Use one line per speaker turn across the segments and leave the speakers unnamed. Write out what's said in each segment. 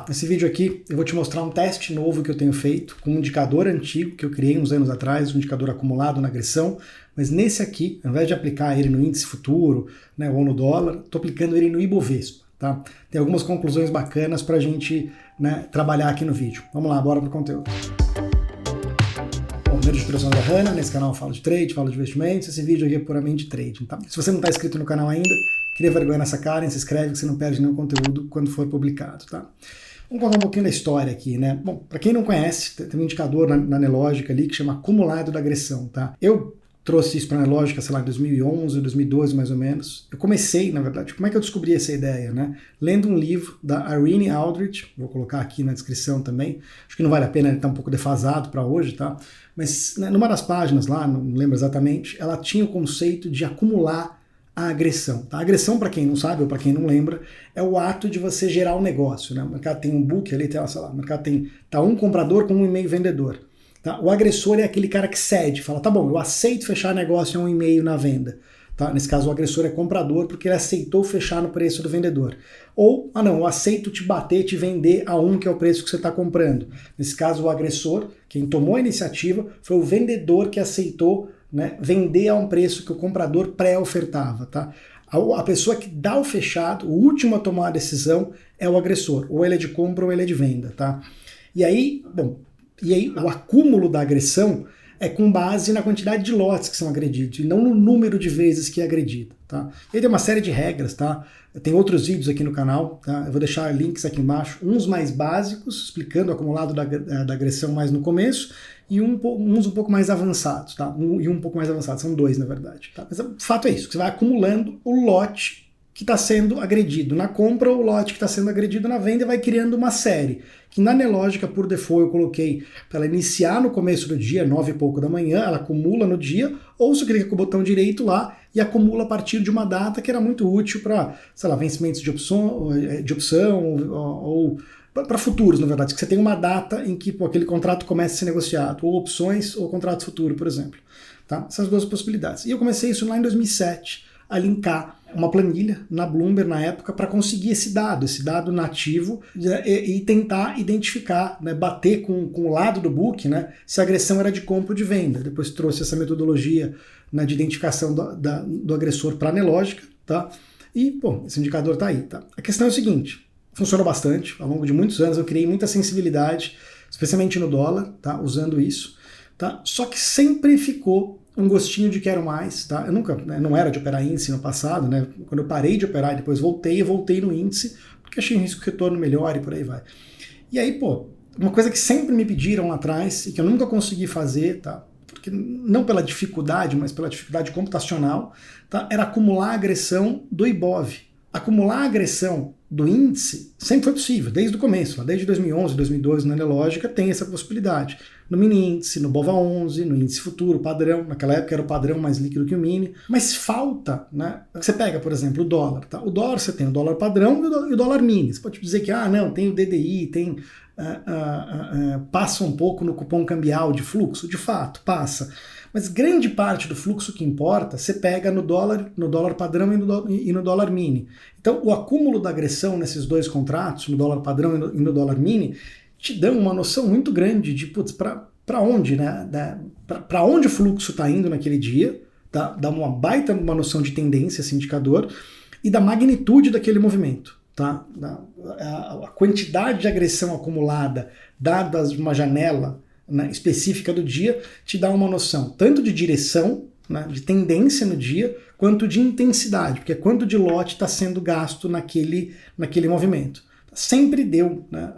Nesse vídeo aqui eu vou te mostrar um teste novo que eu tenho feito com um indicador antigo que eu criei uns anos atrás, um indicador acumulado na agressão, mas nesse aqui, ao invés de aplicar ele no índice futuro, né, ou no dólar, estou aplicando ele no Ibovespa. Tá? Tem algumas conclusões bacanas para a gente, né, trabalhar aqui no vídeo. Vamos lá, bora pro conteúdo. Bom, meu nome é André Hanna, nesse canal eu falo de trade, falo de investimentos, esse vídeo aqui é puramente de trading. Tá? Se você não está inscrito no canal ainda, cria vergonha nessa cara, se inscreve que você não perde nenhum conteúdo quando for publicado. Tá? Vamos contar um pouquinho da história aqui, né? Bom, para quem não conhece, tem um indicador na Nelogica ali que chama acumulado da agressão, tá? Eu trouxe isso para a Nelogica, sei lá, em 2011, 2012 mais ou menos. Eu comecei, na verdade, como é que eu descobri essa ideia, né? Lendo um livro da Irene Aldrich, vou colocar aqui na descrição também, acho que não vale a pena, ele tá um pouco defasado para hoje, tá? Mas né, numa das páginas lá, não lembro exatamente, ela tinha o conceito de acumular a agressão. Tá? A agressão, para quem não sabe ou para quem não lembra, é o ato de você gerar um negócio. Né? O mercado tem um book ali, sei lá, o mercado tem um comprador com um e-mail vendedor. Tá? O agressor é aquele cara que cede, fala, tá bom, eu aceito fechar negócio a um e-mail na venda. Tá? Nesse caso, o agressor é comprador porque ele aceitou fechar no preço do vendedor. Ou, não, eu aceito te bater, te vender a um que é o preço que você está comprando. Nesse caso, o agressor, quem tomou a iniciativa, foi o vendedor que aceitou, né, vender a um preço que o comprador pré-ofertava. Tá? A pessoa que dá o fechado, o último a tomar a decisão, é o agressor. Ou ele é de compra ou ele é de venda. Tá? E aí, o acúmulo da agressão é com base na quantidade de lotes que são agredidos, e não no número de vezes que é agredido. Tá? E aí tem uma série de regras, tá? Tem outros vídeos aqui no canal, tá? Eu vou deixar links aqui embaixo, uns mais básicos, explicando o acumulado da agressão mais no começo, e uns um pouco mais avançados, tá? Um pouco mais avançado, são dois na verdade. Tá? Mas o fato é isso, que você vai acumulando o lote que está sendo agredido na compra ou o lote que está sendo agredido na venda e vai criando uma série. Que na Nelogica, por default, eu coloquei para ela iniciar no começo do dia, 9 e pouco da manhã, ela acumula no dia, ou você clica com o botão direito lá e acumula a partir de uma data que era muito útil para, sei lá, vencimentos de opção ou para futuros, na verdade, que você tem uma data em que aquele contrato começa a ser negociado, ou opções ou contrato futuro, por exemplo. Tá? Essas duas possibilidades. E eu comecei isso lá em 2007, a linkar uma planilha na Bloomberg na época para conseguir esse dado nativo e tentar identificar, né, bater com o lado do book, né, se a agressão era de compra ou de venda. Depois trouxe essa metodologia, né, de identificação do agressor para a Nelogica, tá? E, bom, esse indicador está aí. Tá? A questão é o seguinte, funcionou bastante, ao longo de muitos anos eu criei muita sensibilidade, especialmente no dólar, tá, usando isso, tá? Só que sempre ficou um gostinho de quero mais, tá? Eu nunca, né, não era de operar índice no passado, né? Quando eu parei de operar e depois voltei no índice, porque achei um risco-retorno melhor e por aí vai. E aí, uma coisa que sempre me pediram lá atrás e que eu nunca consegui fazer, tá? Porque não pela dificuldade, mas pela dificuldade computacional, tá? Era acumular a agressão do Ibov. Acumular a agressão do índice sempre foi possível, desde o começo, desde 2011, 2012, na Nelogica tem essa possibilidade. No mini índice, no BOVA11, no índice futuro, padrão, naquela época era o padrão mais líquido que o mini, mas falta, né? Você pega, por exemplo, o dólar, tá? O dólar você tem o dólar padrão e o dólar mini. Você pode dizer que, não, tem o DDI, tem passa um pouco no cupom cambial de fluxo, de fato, passa. Mas grande parte do fluxo que importa, você pega no dólar padrão e no dólar mini. Então, o acúmulo da agressão nesses dois contratos, no dólar padrão e no dólar mini, te dão uma noção muito grande de, para onde, né? Para onde o fluxo está indo naquele dia, tá? Dá uma baita uma noção de tendência esse indicador e da magnitude daquele movimento. Tá? A quantidade de agressão acumulada, dadas uma janela, né, específica do dia, te dá uma noção tanto de direção, né, de tendência no dia, quanto de intensidade, porque é quanto de lote está sendo gasto naquele movimento. Sempre deu, né,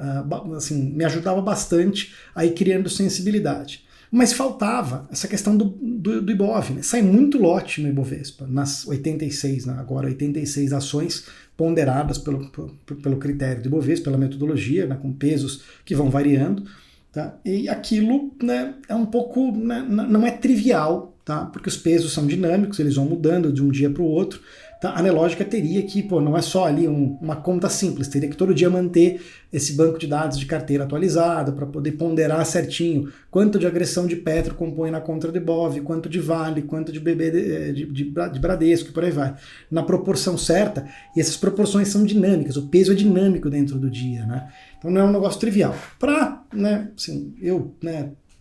assim, me ajudava bastante a ir criando sensibilidade. Mas faltava essa questão do Ibov, né? Sai muito lote no Ibovespa, nas 86, né? Agora 86 ações ponderadas pelo critério do Ibovespa, pela metodologia, né? Com pesos que vão variando. Tá? E aquilo, né, é um pouco, né, não é trivial, tá? Porque os pesos são dinâmicos, eles vão mudando de um dia para o outro. Tá? A Nelogica teria que, não é só ali uma conta simples, teria que todo dia manter esse banco de dados de carteira atualizado para poder ponderar certinho quanto de agressão de Petro compõe na conta do Ibov, quanto de Vale, quanto de BB de Bradesco e por aí vai. Na proporção certa, e essas proporções são dinâmicas, o peso é dinâmico dentro do dia, né? Então não é um negócio trivial. Eu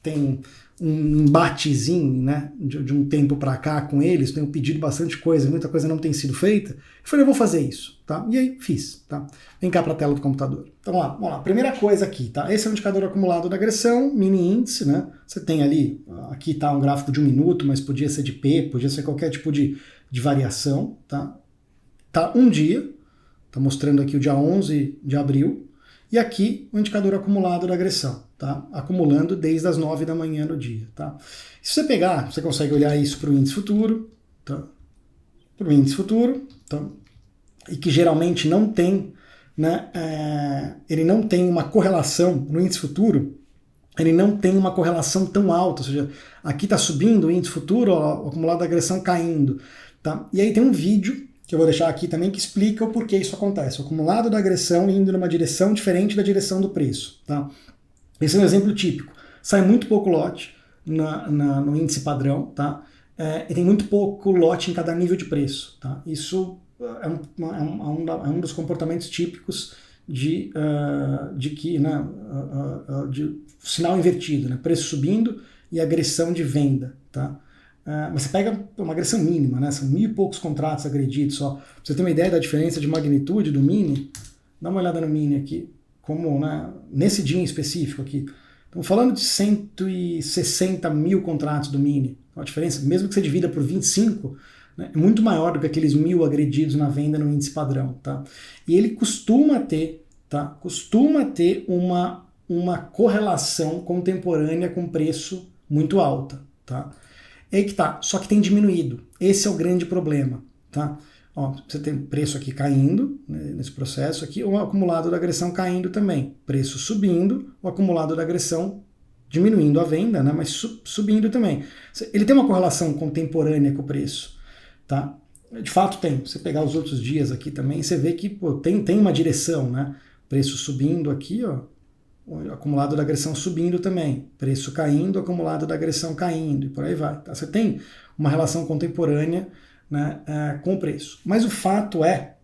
tenho um embatezinho, né, de um tempo para cá com eles, tenho pedido bastante coisa, muita coisa não tem sido feita. Eu falei, eu vou fazer isso, tá? E aí fiz, tá? Vem cá para a tela do computador. Então vamos lá. Primeira coisa aqui, tá? Esse é o indicador acumulado da agressão, mini índice, né? Você tem ali, aqui tá um gráfico de 1 minuto, mas podia ser de P, podia ser qualquer tipo de variação, tá? Tá um dia, tá mostrando aqui o dia 11 de abril, e aqui o indicador acumulado da agressão, tá? Acumulando desde as 9 da manhã no dia, tá? Se você pegar, você consegue olhar isso para o índice futuro, tá? Para o índice futuro, tá? E que geralmente não tem, né? Ele não tem uma correlação no índice futuro, ele não tem uma correlação tão alta, ou seja, aqui está subindo o índice futuro, ó, o acumulado da agressão caindo, tá? E aí tem um vídeo que eu vou deixar aqui também, que explica o porquê isso acontece. O acumulado da agressão indo numa direção diferente da direção do preço. Tá? Esse é um exemplo típico. Sai muito pouco lote no índice padrão, tá? E tem muito pouco lote em cada nível de preço. Tá? Isso é um dos comportamentos típicos de sinal invertido, né? Preço subindo e agressão de venda. Tá? Mas você pega uma agressão mínima, né? São 1.000 e poucos contratos agredidos só. Pra você ter uma ideia da diferença de magnitude do mini, dá uma olhada no mini aqui, como, né, nesse dia em específico aqui. Estamos falando de 160 mil contratos do mini. A diferença, mesmo que você divida por 25, né, é muito maior do que aqueles 1.000 agredidos na venda no índice padrão. Tá? E ele costuma ter uma correlação contemporânea com preço muito alta. Tá? É aí que tá, só que tem diminuído. Esse é o grande problema, tá? Ó, você tem preço aqui caindo, né, nesse processo aqui, o acumulado da agressão caindo também. Preço subindo, o acumulado da agressão diminuindo a venda, né, mas subindo também. Ele tem uma correlação contemporânea com o preço, tá? De fato tem. Você pegar os outros dias aqui também, você vê que tem uma direção, né? Preço subindo aqui, ó. O acumulado da agressão subindo também, preço caindo, acumulado da agressão caindo, e por aí vai. Tá? Você tem uma relação contemporânea, né, com o preço. Mas o fato é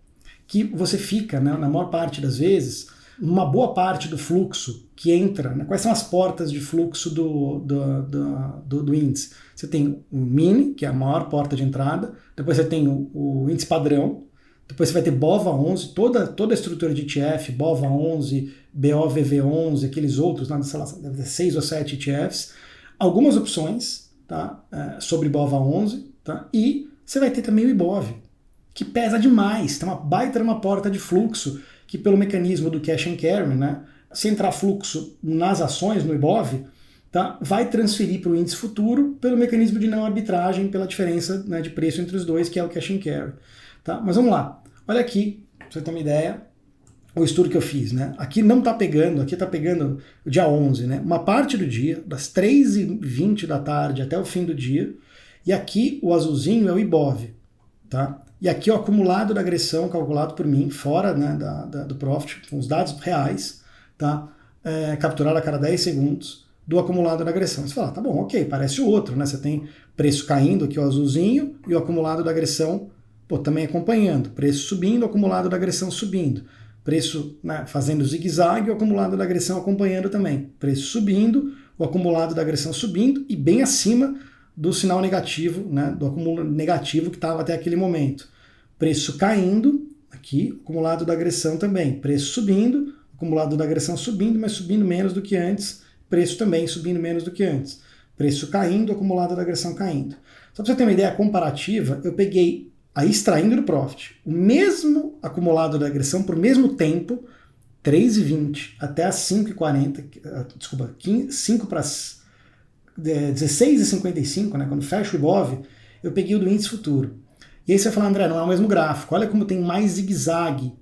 que você fica, né, na maior parte das vezes, uma boa parte do fluxo que entra, né, quais são as portas de fluxo do índice? Você tem o mini, que é a maior porta de entrada, depois você tem o índice padrão, depois você vai ter BOVA11, toda a estrutura de ETF, BOVA11, BOVV11, aqueles outros, sei lá, deve ter 6 ou 7 ETFs, algumas opções, tá, sobre BOVA11, tá, e você vai ter também o IBOV, que pesa demais, tem uma baita uma porta de fluxo, que pelo mecanismo do cash and carry, né, se entrar fluxo nas ações, no IBOV, tá, vai transferir para o índice futuro pelo mecanismo de não arbitragem, pela diferença, né, de preço entre os dois, que é o cash and carry. Tá? Mas vamos lá, olha aqui, pra você ter uma ideia, o estudo que eu fiz, né? Aqui não está pegando, aqui está pegando o dia 11, né? Uma parte do dia, das 3h20 da tarde até o fim do dia, e aqui o azulzinho é o IBOV, tá? E aqui o acumulado da agressão calculado por mim, fora, né, do Profit, com os dados reais, tá? Capturado a cada 10 segundos do acumulado da agressão. Você fala, tá bom, ok, parece o outro, né? Você tem preço caindo aqui, o azulzinho, e o acumulado da agressão também acompanhando, preço subindo, acumulado da agressão subindo, preço, né, fazendo zigue-zague, o acumulado da agressão acompanhando também, preço subindo, o acumulado da agressão subindo e bem acima do sinal negativo, né, do acúmulo negativo que estava até aquele momento. Preço caindo, aqui, acumulado da agressão também, preço subindo, acumulado da agressão subindo, mas subindo menos do que antes, preço também subindo menos do que antes, preço caindo, acumulado da agressão caindo. Só para você ter uma ideia comparativa, eu peguei aí extraindo do Profit, o mesmo acumulado da agressão por mesmo tempo, 3h20 até as 5h40, desculpa, 5 para 16h55, né, quando fecha o IBOV, eu peguei o do índice futuro. E aí você vai falar, André, não é o mesmo gráfico, olha como tem mais zigue-zague,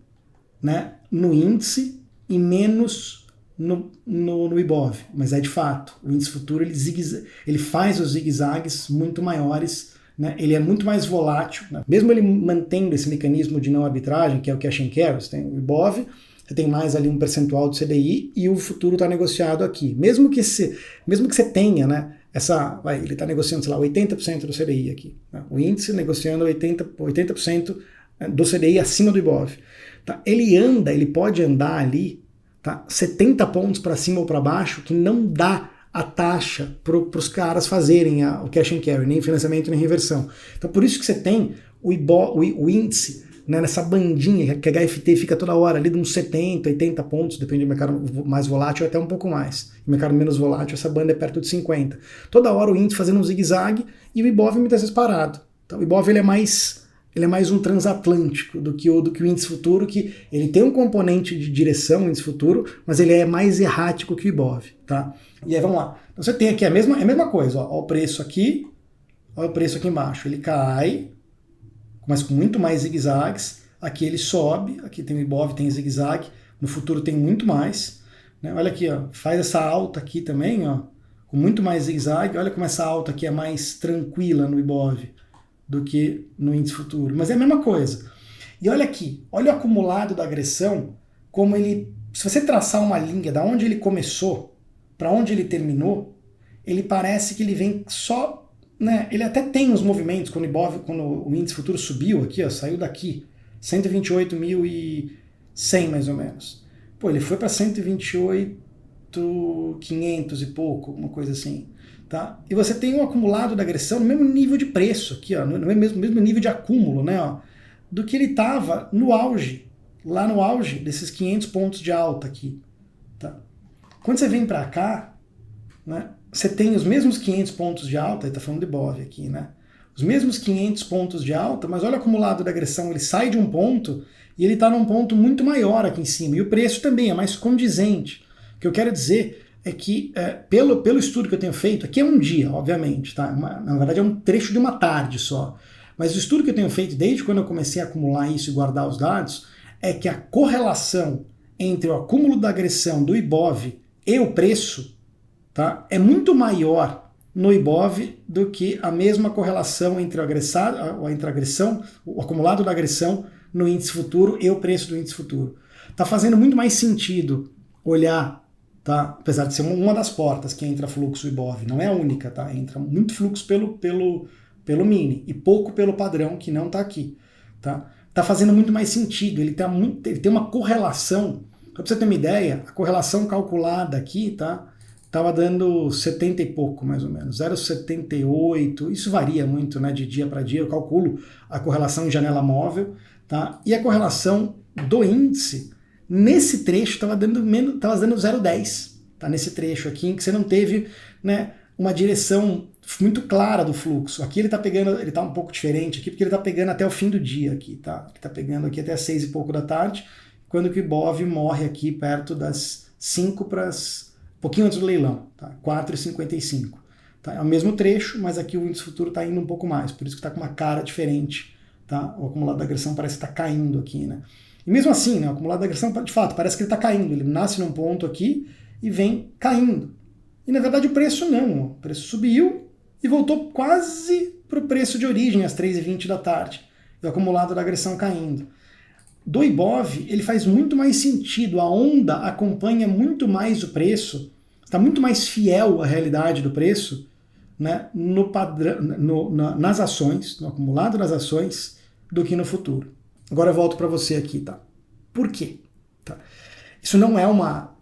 né, no índice e menos no IBOV, mas é de fato, o índice futuro ele faz os zigue-zagues muito maiores né, ele é muito mais volátil, né? Mesmo ele mantendo esse mecanismo de não arbitragem, que é o cash and carry, você tem o IBOV, você tem mais ali um percentual do CDI e o futuro está negociado aqui. Mesmo que você tenha, né, ele está negociando, sei lá, 80% do CDI aqui, né? O índice negociando 80% do CDI acima do IBOV. Tá? Ele pode andar ali, tá, 70 pontos para cima ou para baixo, que não dá a taxa para os caras fazerem o cash and carry, nem financiamento nem reversão. Então por isso que você tem o índice, né, nessa bandinha, que a HFT fica toda hora ali de uns 70, 80 pontos, depende do mercado mais volátil, até um pouco mais. No mercado menos volátil, essa banda é perto de 50. Toda hora o índice fazendo um zigue-zague e o IBOV muitas vezes parado. Então o IBOV ele é mais um transatlântico do que o índice futuro, que ele tem um componente de direção, o índice futuro, mas ele é mais errático que o IBOV, tá? E aí vamos lá. Então você tem aqui a mesma coisa, ó o preço aqui, olha o preço aqui embaixo, ele cai, mas com muito mais zigue-zagues, aqui ele sobe, aqui tem o IBOV, tem zigue-zague, no futuro tem muito mais, né? Olha aqui, ó, faz essa alta aqui também, ó, com muito mais zigue-zague, olha como essa alta aqui é mais tranquila no IBOV do que no índice futuro, mas é a mesma coisa. E olha aqui, olha o acumulado da agressão, como ele, se você traçar uma linha da onde ele começou para onde ele terminou, ele parece que ele vem só, né, ele até tem os movimentos, quando o índice futuro subiu aqui, ó, saiu daqui, 128.100 mais ou menos. Pô, ele foi para 128.500 e pouco, uma coisa assim. Tá? E você tem um acumulado da agressão no mesmo nível de preço, aqui, ó, no mesmo nível de acúmulo, né, ó, do que ele estava no auge, lá no auge desses 500 pontos de alta aqui. Tá? Quando você vem para cá, né, você tem os mesmos 500 pontos de alta, ele está falando de IBOV aqui, né? Os mesmos 500 pontos de alta, mas olha o acumulado da agressão, ele sai de um ponto e ele está num ponto muito maior aqui em cima. E o preço também é mais condizente. O que eu quero dizer é que, pelo estudo que eu tenho feito, aqui é um dia, obviamente, tá? Na verdade é um trecho de uma tarde só. Mas o estudo que eu tenho feito desde quando eu comecei a acumular isso e guardar os dados, é que a correlação entre o acúmulo da agressão do IBOV e o preço, tá, é muito maior no IBOV do que a mesma correlação entre a agressão, o acumulado da agressão no índice futuro e o preço do índice futuro. Está fazendo muito mais sentido olhar, tá, apesar de ser uma das portas que entra fluxo IBOV, não é a única, tá, entra muito fluxo pelo mini e pouco pelo padrão, que não está aqui. Tá fazendo muito mais sentido, ele tem uma correlação. Para você ter uma ideia, a correlação calculada aqui, tá, estava dando 70 e pouco, mais ou menos, 0,78, isso varia muito, né, de dia para dia, eu calculo a correlação em janela móvel, tá, e a correlação do índice, nesse trecho, estava dando 0,10, tá, nesse trecho aqui, em que você não teve, né, uma direção muito clara do fluxo. Aqui ele está um pouco diferente aqui, porque ele está pegando até o fim do dia aqui, tá, ele está pegando aqui até as 6 e pouco da tarde, quando que o IBOV morre aqui perto das 5 para pouquinho antes do leilão, tá? 4,55. Tá? É o mesmo trecho, mas aqui o índice futuro está indo um pouco mais, por isso que está com uma cara diferente. Tá? O acumulado da agressão parece que está caindo aqui, né? E mesmo assim, né, o acumulado da agressão, de fato, parece que ele está caindo. Ele nasce num ponto aqui e vem caindo. E na verdade o preço não. O preço subiu e voltou quase para o preço de origem, às 3h20 da tarde. E o acumulado da agressão caindo. Do IBOV, ele faz muito mais sentido, a onda acompanha muito mais o preço, está muito mais fiel à realidade do preço, né, no padrão, nas ações, no acumulado das ações, do que no futuro. Agora eu volto para você aqui, tá? Por quê? Tá? Isso não é uma...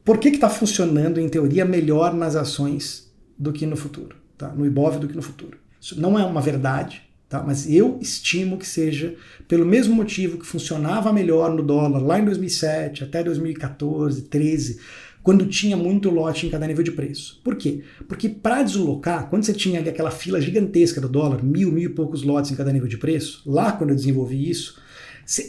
Por que está funcionando, em teoria, melhor nas ações do que no futuro? Tá? No IBOV do que no futuro. Isso não é uma verdade. Tá, mas eu estimo que seja pelo mesmo motivo que funcionava melhor no dólar lá em 2007, até 2014, 2013, quando tinha muito lote em cada nível de preço. Por quê? Porque para deslocar, quando você tinha ali aquela fila gigantesca do dólar, mil e poucos lotes em cada nível de preço, lá quando eu desenvolvi isso,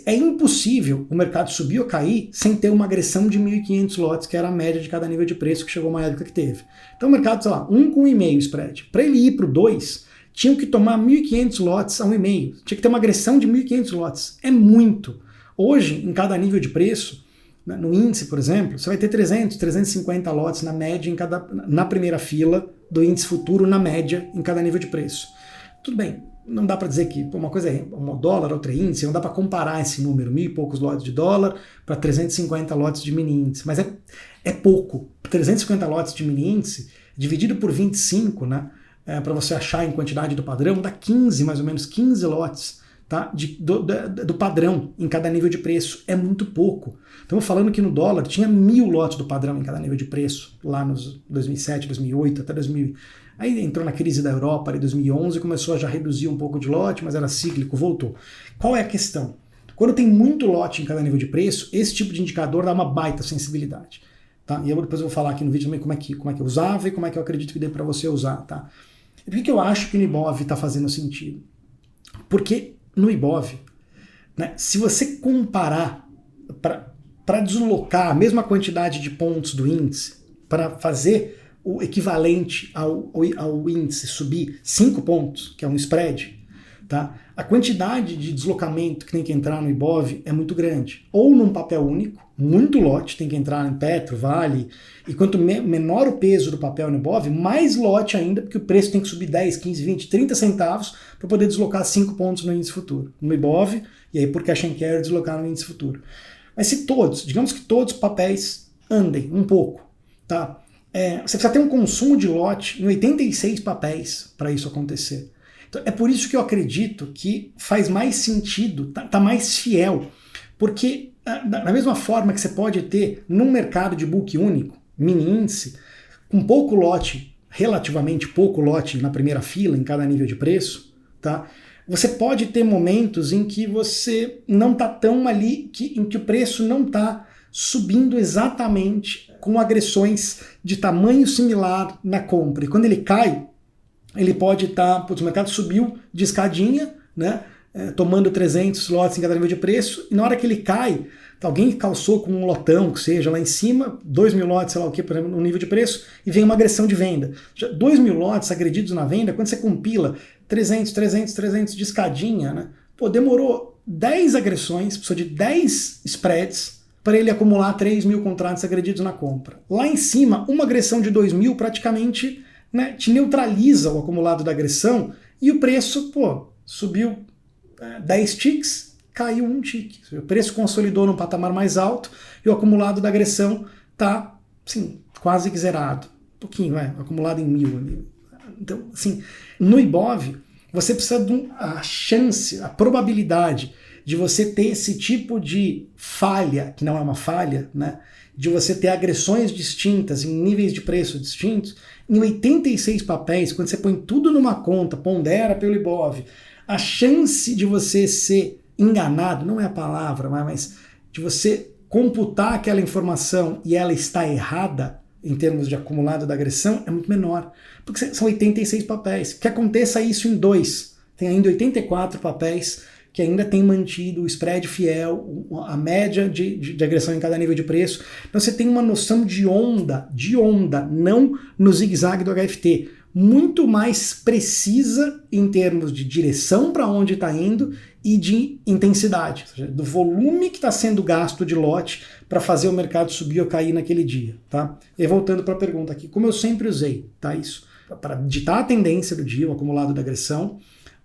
é impossível o mercado subir ou cair sem ter uma agressão de 1.500 lotes, que era a média de cada nível de preço, que chegou uma época que teve. Então o mercado, sei lá, 1 com 1,5 spread. Para ele ir para o 2, tinham que tomar 1.500 lotes a 1,5. Tinha que ter uma agressão de 1.500 lotes. É muito. Hoje, em cada nível de preço, né, no índice, por exemplo, você vai ter 300, 350 lotes na média na primeira fila do índice futuro, na média, em cada nível de preço. Tudo bem, não dá para dizer que uma coisa é um dólar, outra é índice, não dá para comparar esse número, 1.000 e poucos lotes de dólar para 350 lotes de mini índice, mas é pouco. 350 lotes de mini índice, dividido por 25, né, para você achar em quantidade do padrão, dá 15, mais ou menos 15 lotes, tá, do padrão em cada nível de preço. É muito pouco. Estamos falando que no dólar tinha 1.000 lotes do padrão em cada nível de preço, lá nos 2007, 2008, até 2000. Aí entrou na crise da Europa em 2011, começou a já reduzir um pouco de lote, mas era cíclico, voltou. Qual é a questão? Quando tem muito lote em cada nível de preço, esse tipo de indicador dá uma baita sensibilidade. Tá? E depois eu vou falar aqui no vídeo também como é que eu usava e como é que eu acredito que dê para você usar. Tá? E por que eu acho que o Ibov está fazendo sentido? Porque no Ibov, né, se você comparar para deslocar a mesma quantidade de pontos do índice, para fazer o equivalente ao índice subir 5 pontos, que é um spread, tá? A quantidade de deslocamento que tem que entrar no Ibov é muito grande. Ou num papel único, muito lote tem que entrar em Petro, Vale, e quanto menor o peso do papel no Ibov, mais lote ainda, porque o preço tem que subir 10, 15, 20, 30 centavos para poder deslocar 5 pontos no índice futuro. No Ibov, e aí por cash and carry deslocar no índice futuro. Mas se todos, digamos que todos os papéis andem um pouco, tá? Você precisa ter um consumo de lote em 86 papéis para isso acontecer. Então, é por isso que eu acredito que faz mais sentido, tá mais fiel, porque da mesma forma que você pode ter num mercado de book único, mini índice, com pouco lote, relativamente pouco lote na primeira fila em cada nível de preço, tá? Você pode ter momentos em que você não está tão ali, em que o preço não está subindo exatamente com agressões de tamanho similar na compra. E quando ele cai, ele pode estar, o mercado subiu de escadinha, né, tomando 300 lotes em cada nível de preço, e na hora que ele cai, alguém calçou com um lotão, que seja, lá em cima, 2.000 lotes, sei lá o que, por exemplo, no nível de preço, e vem uma agressão de venda. 2.000 lotes agredidos na venda, quando você compila 300 de escadinha, né, demorou 10 agressões, precisou de 10 spreads, para ele acumular 3.000 contratos agredidos na compra. Lá em cima, uma agressão de 2.000 praticamente, né, te neutraliza o acumulado da agressão e o preço, subiu 10 ticks, caiu 1 tique. O preço consolidou num patamar mais alto e o acumulado da agressão está, assim, quase que zerado. Um pouquinho, acumulado em 1.000. Então, assim, no Ibov, você precisa de a chance, a probabilidade de você ter esse tipo de falha, que não é uma falha, né, de você ter agressões distintas em níveis de preço distintos, em 86 papéis, quando você põe tudo numa conta, pondera pelo Ibov, a chance de você ser enganado, não é a palavra, mas de você computar aquela informação e ela está errada em termos de acumulado da agressão é muito menor, porque são 86 papéis. Que aconteça isso em 2, tem ainda 84 papéis que ainda tem mantido o spread fiel, a média de agressão em cada nível de preço. Então você tem uma noção de onda, não no zigue-zague do HFT, muito mais precisa em termos de direção para onde está indo e de intensidade, ou seja, do volume que está sendo gasto de lote para fazer o mercado subir ou cair naquele dia. Tá? E voltando para a pergunta aqui, como eu sempre usei, tá, isso, para ditar a tendência do dia, o acumulado da agressão,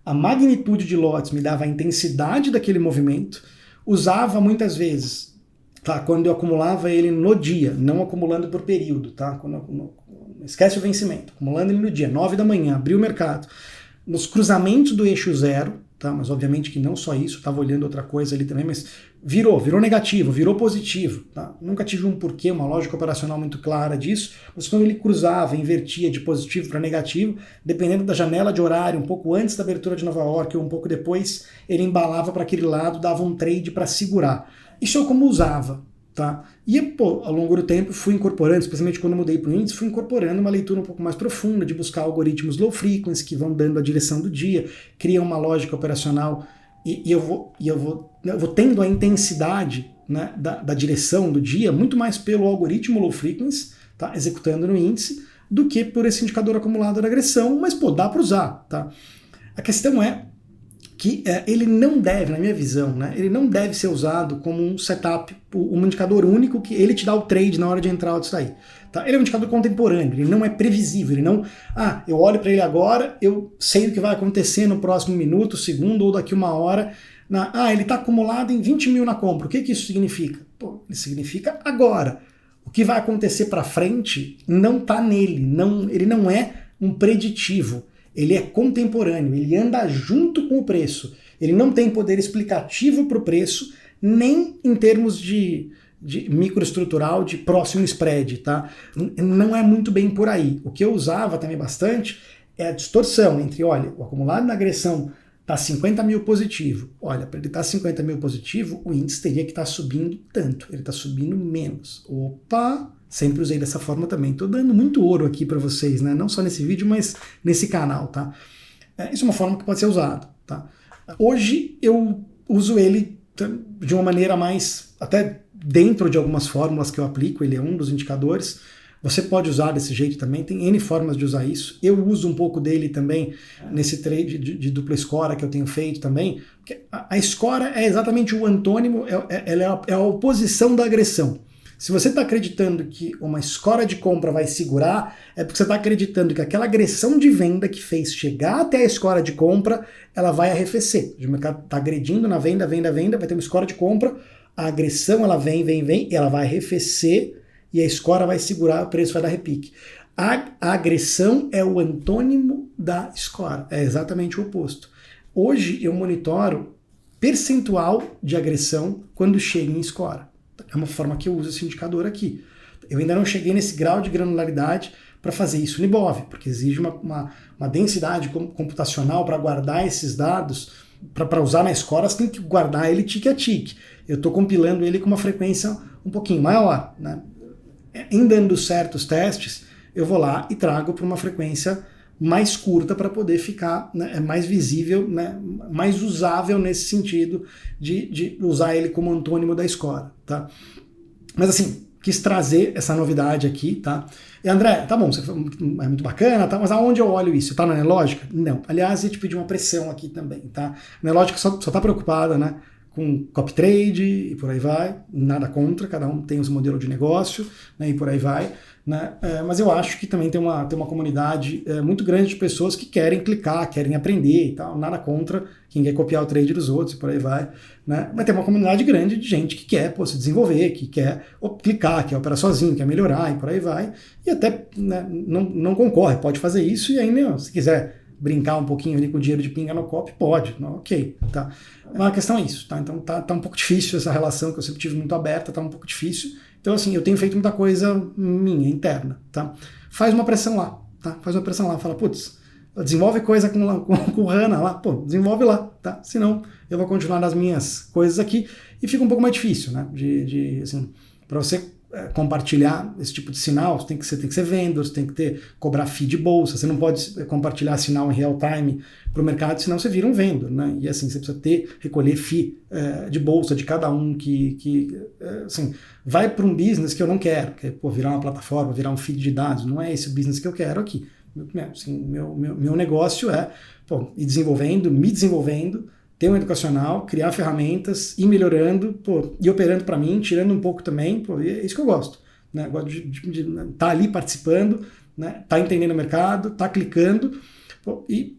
a magnitude de lotes me dava a intensidade daquele movimento, usava muitas vezes, tá, quando eu acumulava ele no dia, não acumulando por período, tá? Esquece o vencimento, acumulando ele no dia, 9 da manhã, abriu o mercado, nos cruzamentos do eixo zero, tá? Mas obviamente que não só isso, estava olhando outra coisa ali também, mas virou negativo, virou positivo, tá? Nunca tive um porquê, uma lógica operacional muito clara disso, mas quando ele cruzava, invertia de positivo para negativo, dependendo da janela de horário, um pouco antes da abertura de Nova York ou um pouco depois, ele embalava para aquele lado, dava um trade para segurar. Isso eu como usava, tá? E ao longo do tempo fui incorporando, especialmente quando mudei para o índice, fui incorporando uma leitura um pouco mais profunda, de buscar algoritmos low frequency que vão dando a direção do dia, criam uma lógica operacional e eu vou tendo a intensidade, né, da direção do dia muito mais pelo algoritmo low frequency, tá, executando no índice, do que por esse indicador acumulado da agressão, mas dá para usar. Tá? A questão é que ele não deve, na minha visão, né, ele não deve ser usado como um setup, um indicador único que ele te dá o trade na hora de entrar ou de sair. Tá? Ele é um indicador contemporâneo, ele não é previsível, ele não, eu olho para ele agora, eu sei o que vai acontecer no próximo minuto, segundo ou daqui uma hora, ele está acumulado em 20 mil na compra, o que isso significa? Pô, isso significa agora. O que vai acontecer para frente não está nele, ele não é um preditivo. Ele é contemporâneo, ele anda junto com o preço. Ele não tem poder explicativo para o preço, nem em termos de microestrutural, de próximo spread, tá? Não é muito bem por aí. O que eu usava também bastante é a distorção entre, olha, o acumulado na agressão está 50 mil positivo. Olha, para ele estar 50 mil positivo, o índice teria que estar subindo tanto. Ele está subindo menos. Opa! Sempre usei dessa forma também. Estou dando muito ouro aqui para vocês, né? Não só nesse vídeo, mas nesse canal, tá? Isso é uma forma que pode ser usada, tá? Hoje eu uso ele de uma maneira mais, até dentro de algumas fórmulas que eu aplico, ele é um dos indicadores. Você pode usar desse jeito também, tem N formas de usar isso. Eu uso um pouco dele também nesse trade de dupla escora que eu tenho feito também. Porque a escora é exatamente o antônimo, ela é a oposição da agressão. Se você está acreditando que uma escora de compra vai segurar, é porque você está acreditando que aquela agressão de venda que fez chegar até a escora de compra, ela vai arrefecer. O mercado está agredindo na venda, vai ter uma escora de compra, a agressão ela vem, e ela vai arrefecer e a escora vai segurar, o preço vai dar repique. A agressão é o antônimo da escora, é exatamente o oposto. Hoje eu monitoro percentual de agressão quando chega em escora. É uma forma que eu uso esse indicador aqui. Eu ainda não cheguei nesse grau de granularidade para fazer isso no IBOV, porque exige uma densidade computacional para guardar esses dados, para usar na escora, você tem que guardar ele tique a tique. Eu estou compilando ele com uma frequência um pouquinho maior, né? Em dando certos testes, eu vou lá e trago para uma frequência mais curta para poder ficar, né, mais visível, né, mais usável nesse sentido de usar ele como antônimo da escora, tá? Mas assim, quis trazer essa novidade aqui, tá? E André, tá bom, é muito bacana, tá? Mas aonde eu olho isso? Tá na Nelogica? Não. Aliás, eu te pedi uma pressão aqui também, tá? A Nelogica só tá preocupada, né, com copy trade e por aí vai, nada contra, cada um tem o seu modelo de negócio, né, e por aí vai, né, mas eu acho que também tem uma comunidade muito grande de pessoas que querem clicar, querem aprender e tal, nada contra quem quer copiar o trade dos outros e por aí vai, né, mas tem uma comunidade grande de gente que quer se desenvolver, que quer clicar, quer operar sozinho, quer melhorar e por aí vai, e até, né, não concorre, pode fazer isso e aí, né, se quiser brincar um pouquinho ali com o dinheiro de pinga no copo, pode, não, ok, tá. Mas a questão é isso, tá? Então tá um pouco difícil essa relação que eu sempre tive muito aberta, tá um pouco difícil. Então assim, eu tenho feito muita coisa minha, interna, tá? Faz uma pressão lá, tá? Faz uma pressão lá, fala, putz, desenvolve coisa com o HANA lá, pô, desenvolve lá, tá? Senão eu vou continuar nas minhas coisas aqui e fica um pouco mais difícil, né? Assim, para você compartilhar esse tipo de sinal, tem que ser vendors, tem que cobrar fee de bolsa, você não pode compartilhar sinal em real time para o mercado, senão você vira um vendor, né? E assim, você precisa recolher fee de bolsa de cada um que assim, vai para um business que eu não quero, que é virar uma plataforma, virar um feed de dados, não é esse o business que eu quero aqui. Assim, meu negócio é ir desenvolvendo, me desenvolvendo, ter um educacional, criar ferramentas, ir melhorando, ir operando para mim, tirando um pouco também, é isso que eu gosto, né? Eu gosto de estar ali participando, né? Estar entendendo o mercado, estar clicando e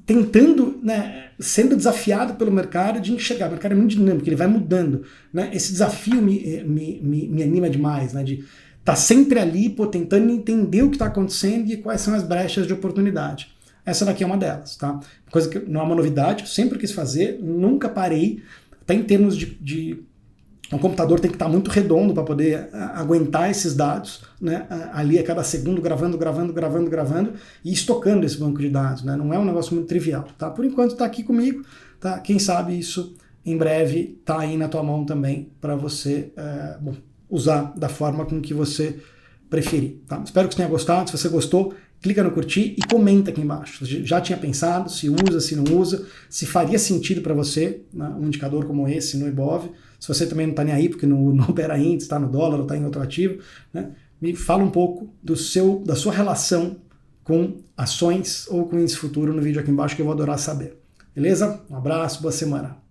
tentando, né, sendo desafiado pelo mercado de enxergar. O mercado é muito dinâmico, ele vai mudando, né? Esse desafio me anima demais, né? De estar sempre ali, tentando entender o que está acontecendo e quais são as brechas de oportunidade. Essa daqui é uma delas, tá? Coisa que não é uma novidade, eu sempre quis fazer, nunca parei, até em termos de um computador tem que estar muito redondo para poder aguentar esses dados, né? Ali a cada segundo gravando e estocando esse banco de dados, né? Não é um negócio muito trivial, tá? Por enquanto está aqui comigo, tá? Quem sabe isso em breve tá aí na tua mão também para você usar da forma com que você preferir, tá? Espero que você tenha gostado. Se você gostou, clica no curtir e comenta aqui embaixo. Você já tinha pensado, se usa, se não usa, se faria sentido para você, né, um indicador como esse no IBOV. Se você também não está nem aí, porque não opera índice, está no dólar ou está em outro ativo, né, me fala um pouco da sua relação com ações ou com índice futuro no vídeo aqui embaixo, que eu vou adorar saber. Beleza? Um abraço, boa semana.